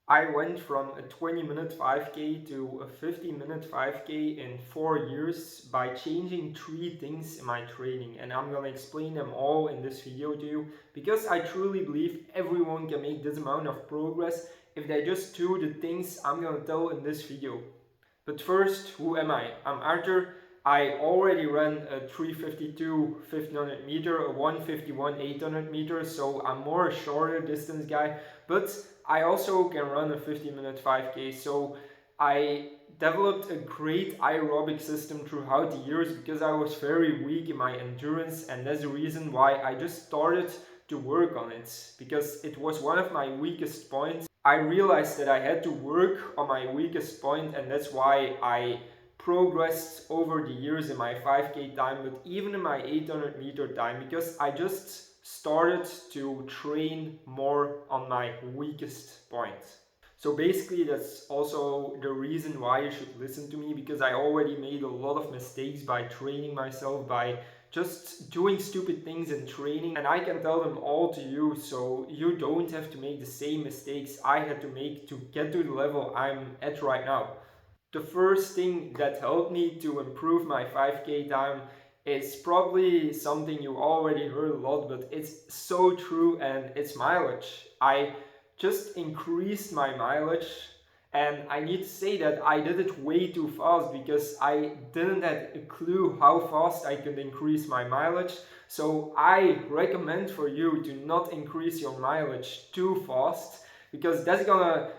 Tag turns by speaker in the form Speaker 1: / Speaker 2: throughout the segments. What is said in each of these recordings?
Speaker 1: I went from a 20-minute 5K to a 15-minute 5K in 4 years by changing three things in my training, and I'm gonna explain them all in this video to you because I truly believe everyone can make this amount of progress if they just do the things I'm gonna tell in this video. But first, who am I? I'm Arthur. I already ran a 352 1500 meter, a 151 800 meters, so I'm more a shorter distance guy, but I also can run a 50-minute 5K. So I developed a great aerobic system throughout the years because I was very weak in my endurance, and that's the reason why I just started to work on it because it was one of my weakest points. I realized that I had to work on my weakest point, and that's why I progressed over the years in my 5K time, but even in my 800 meter time, because I just started to train more on my weakest point. So basically, that's also the reason why you should listen to me, because I already made a lot of mistakes by training myself, by just doing stupid things in training, and I can tell them all to you so you don't have to make the same mistakes I had to make to get to the level I'm at right now. The first thing that helped me to improve my 5K time is probably something you already heard a lot, but it's so true, and it's mileage. I just increased my mileage, and I need to say that I did it way too fast because I didn't have a clue how fast I could increase my mileage. So I recommend for you to not increase your mileage too fast because that's gonna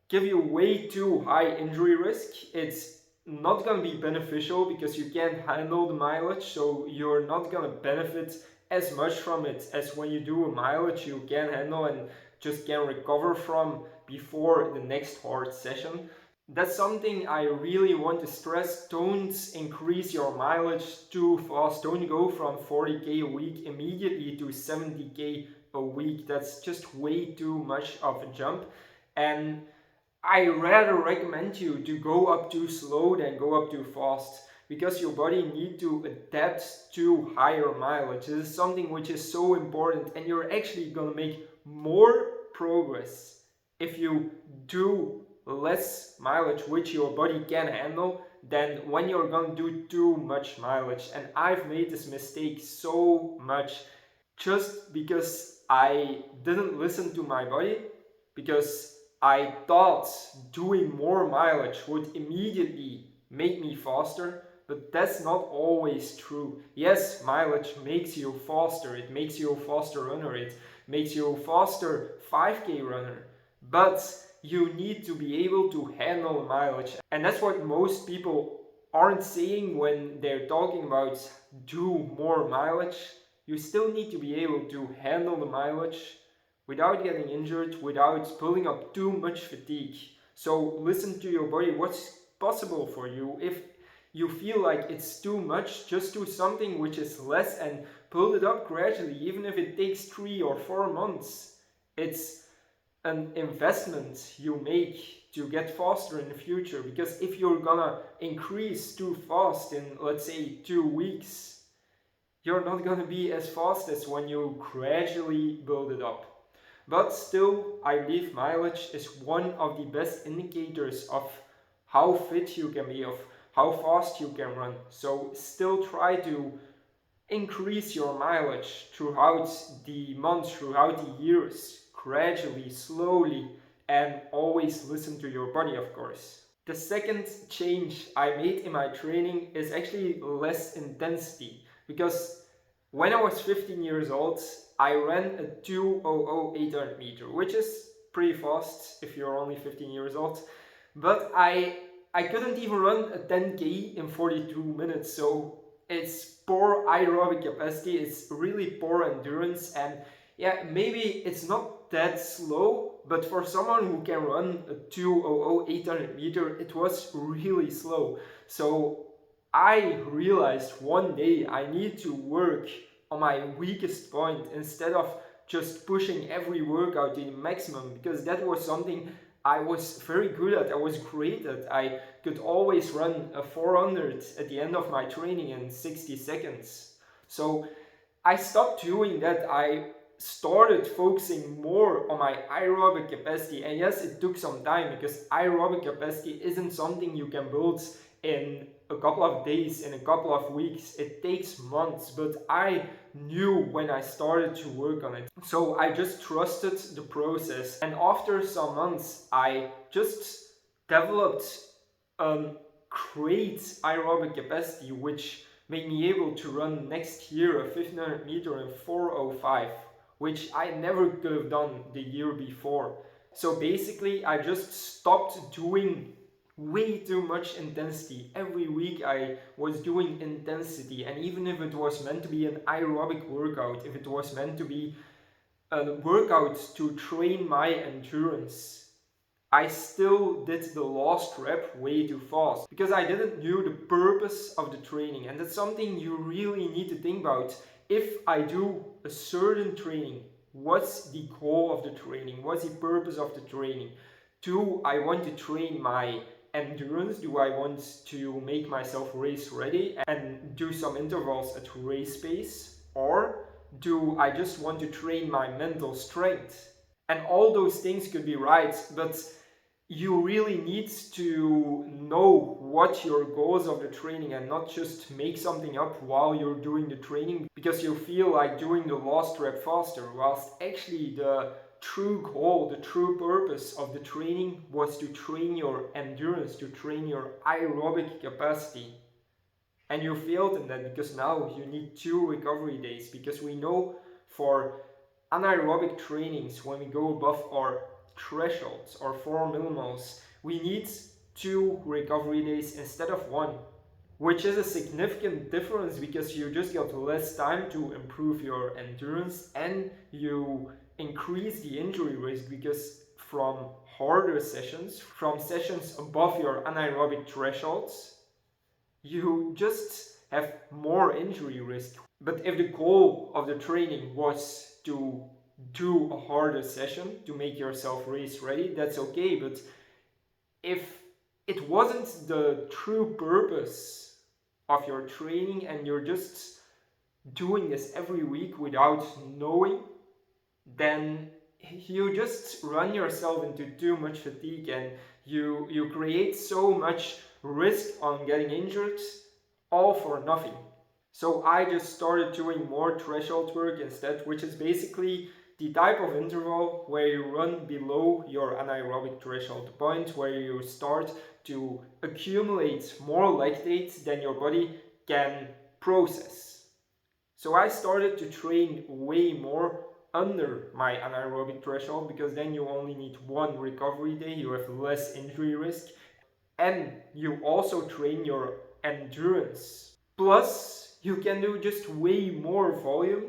Speaker 1: give you way too high injury risk. It's not going to be beneficial because you can't handle the mileage, so you're not going to benefit as much from it as when you do a mileage you can handle and just can recover from before the next hard session. That's something I really want to stress. Don't increase your mileage too fast. Don't go from 40k a week immediately to 70k a week. That's just way too much of a jump. And I rather recommend you to go up too slow than go up too fast because your body needs to adapt to higher mileage. This is something which is so important, and you're actually going to make more progress if you do less mileage which your body can handle than when you're going to do too much mileage. And I've made this mistake so much just because I didn't listen to my body, because I thought doing more mileage would immediately make me faster, but that's not always true. Yes, mileage makes you faster, it makes you a faster runner, it makes you a faster 5k runner, but you need to be able to handle mileage. And that's what most people aren't saying when they're talking about do more mileage. You still need to be able to handle the mileage without getting injured, without pulling up too much fatigue. So listen to your body, what's possible for you. If you feel like it's too much, just do something which is less and pull it up gradually, even if it takes 3 or 4 months. It's an investment you make to get faster in the future, because if you're gonna increase too fast in, let's say, 2 weeks, you're not gonna be as fast as when you gradually build it up. But still, I believe mileage is one of the best indicators of how fit you can be, of how fast you can run. So still try to increase your mileage throughout the months, throughout the years, gradually, slowly, and always listen to your body, of course. The second change I made in my training is actually less intensity, because when I was 15 years old, I ran a 2:00 800 meter, which is pretty fast if you're only 15 years old. But I couldn't even run a 10k in 42 minutes, so it's poor aerobic capacity, it's really poor endurance, and yeah, maybe it's not that slow, but for someone who can run a 2:00 800 meter, it was really slow. So I realized one day I need to work on my weakest point instead of just pushing every workout to the maximum, because that was something I was very good at, I was great at. I could always run a 400 at the end of my training in 60 seconds. So I stopped doing that. I started focusing more on my aerobic capacity. And yes, it took some time, because aerobic capacity isn't something you can build in a couple of days, in a couple of weeks. It takes months, but I knew when I started to work on it. So I just trusted the process, and after some months I just developed a great aerobic capacity, which made me able to run next year a 1500 meter in 4:05, which I never could have done the year before. So basically I just stopped doing way too much intensity. Every week I was doing intensity, and even if it was meant to be an aerobic workout, if it was meant to be a workout to train my endurance, I still did the last rep way too fast, because I didn't know the purpose of the training. And that's something you really need to think about. If I do a certain training, what's the goal of the training? What's the purpose of the training? Do I want to train my endurance? Do I want to make myself race ready and do some intervals at race pace? Or do I just want to train my mental strength? And all those things could be right, but you really need to know what your goals of the training, and not just make something up while you're doing the training because you feel like doing the last rep faster, whilst actually the true goal, the true purpose of the training was to train your endurance, to train your aerobic capacity. And you failed in that, because now you need 2 recovery days, because we know for anaerobic trainings, when we go above our thresholds or 4 millimoles, we need 2 recovery days instead of 1, which is a significant difference, because you just got less time to improve your endurance, and you increase the injury risk, because from harder sessions, from sessions above your anaerobic thresholds, you just have more injury risk. But if the goal of the training was to do a harder session to make yourself race ready, that's okay. But if it wasn't the true purpose of your training, and you're just doing this every week without knowing, then you just run yourself into too much fatigue, and you create so much risk on getting injured, all for nothing. So I just started doing more threshold work instead, which is basically the type of interval where you run below your anaerobic threshold, the point where you start to accumulate more lactate than your body can process. So I started to train way more under my anaerobic threshold, because then you only need 1 recovery day, you have less injury risk, and you also train your endurance. Plus, you can do just way more volume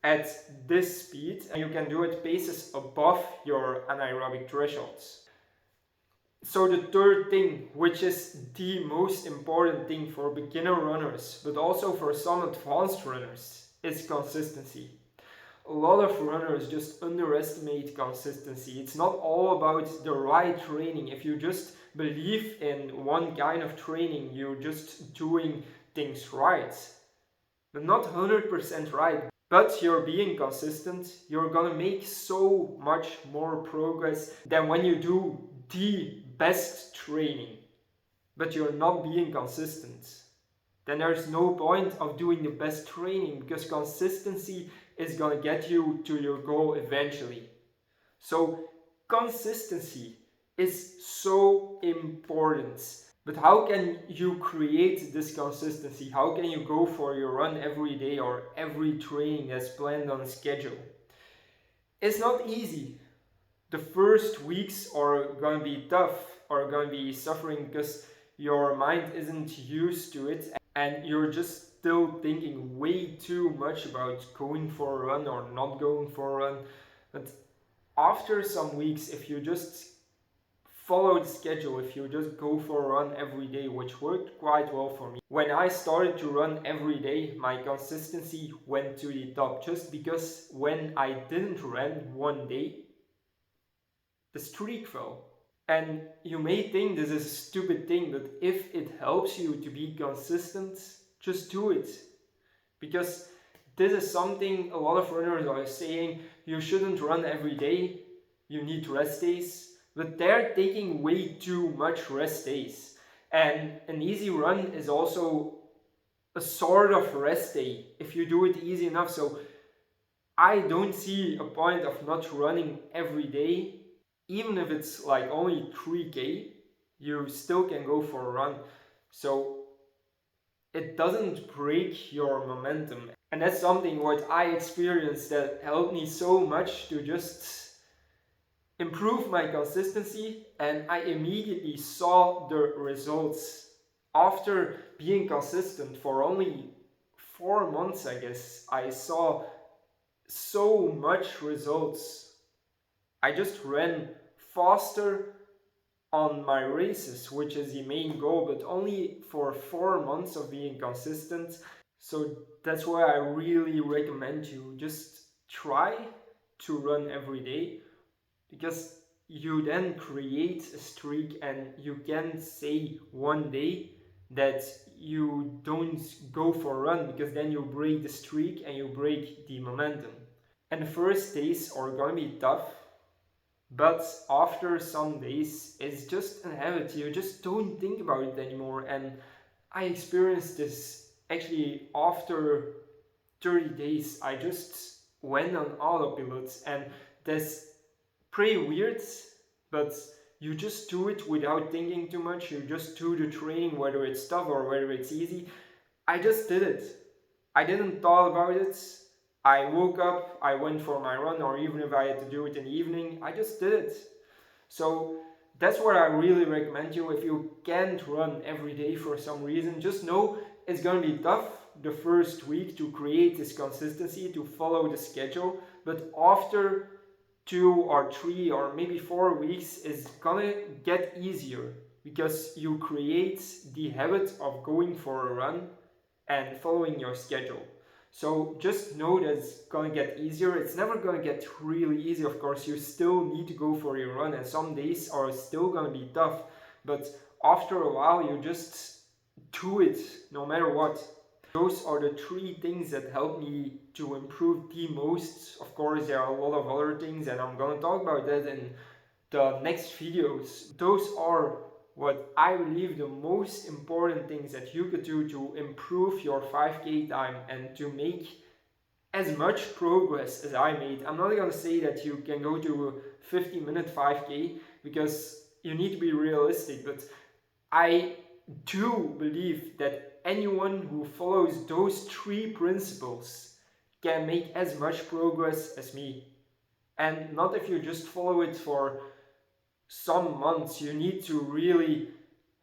Speaker 1: at this speed, and you can do it paces above your anaerobic thresholds. So the third thing, which is the most important thing for beginner runners, but also for some advanced runners, is consistency. A lot of runners just underestimate consistency. It's not all about the right training. If you just believe in one kind of training, you're just doing things right. But not 100% right. But you're being consistent, you're gonna make so much more progress than when you do the best training, but you're not being consistent. Then there's no point of doing the best training, because consistency is gonna get you to your goal eventually. So consistency is so important. But how can you create this consistency? How can you go for your run every day or every training that's planned on schedule? It's not easy. The first weeks are going to be tough, or going to be suffering, because your mind isn't used to it, and you're just still thinking way too much about going for a run or not going for a run. But after some weeks, if you just follow the schedule, if you just go for a run every day, which worked quite well for me. When I started to run every day, my consistency went to the top, just because when I didn't run one day, the streak fell. And you may think this is a stupid thing, but if it helps you to be consistent, just do it. Because this is something a lot of runners are saying: you shouldn't run every day, you need rest days, but they're taking way too much rest days. And an easy run is also a sort of rest day if you do it easy enough. So I don't see a point of not running every day. Even if it's like only 3K, you still can go for a run. So it doesn't break your momentum. And that's something what I experienced that helped me so much to just improve my consistency, and I immediately saw the results. After being consistent for only 4 months, I guess, I saw so much results. I just ran faster on my races, which is the main goal, but only for 4 months of being consistent. So that's why I really recommend you just try to run every day, because you then create a streak, and you can say one day that you don't go for a run, because then you break the streak and you break the momentum. And the first days are gonna be tough, but after some days it's just a habit. You just don't think about it anymore. And I experienced this actually after 30 days. I just went on autopilot, and that's pretty weird, but you just do it without thinking too much. You just do the training, whether it's tough or whether it's easy. I just did it. I didn't thought about it. I woke up, I went for my run, or even if I had to do it in the evening, I just did it. So that's what I really recommend you. If you can't run every day for some reason, just know it's gonna be tough the first week to create this consistency, to follow the schedule, but after 2 or 3 or maybe 4 weeks is gonna get easier, because you create the habit of going for a run and following your schedule. So just know that it's gonna get easier. It's never gonna get really easy, of course. You still need to go for your run, and some days are still gonna be tough, but after a while you just do it no matter what. Those are the 3 things that help me to improve the most. Of course, there are a lot of other things, and I'm gonna talk about that in the next videos. Those are what I believe the most important things that you could do to improve your 5K time and to make as much progress as I made. I'm not gonna say that you can go to a 50-minute 5K, because you need to be realistic, but I do believe that anyone who follows those 3 principles can make as much progress as me. And not if you just follow it for some months. You need to really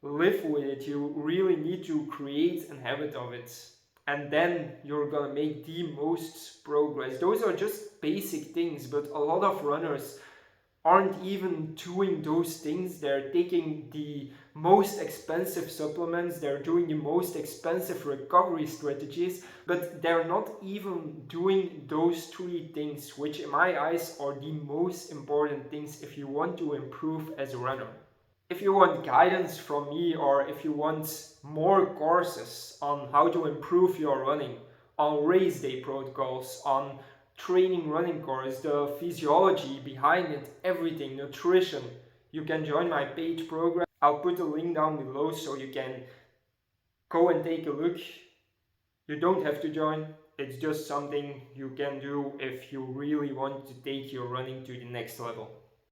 Speaker 1: live with it. You really need to create a habit of it. And then you're gonna make the most progress. Those are just basic things, but a lot of runners aren't even doing those things. They're taking the most expensive supplements, they're doing the most expensive recovery strategies, but they're not even doing those 3 things, which in my eyes are the most important things if you want to improve as a runner. If you want guidance from me, or if you want more courses on how to improve your running, on race day protocols, on training running course, the physiology behind it, everything, nutrition, you can join my paid program. I'll put a link down below so you can go and take a look. You don't have to join. It's just something you can do if you really want to take your running to the next level.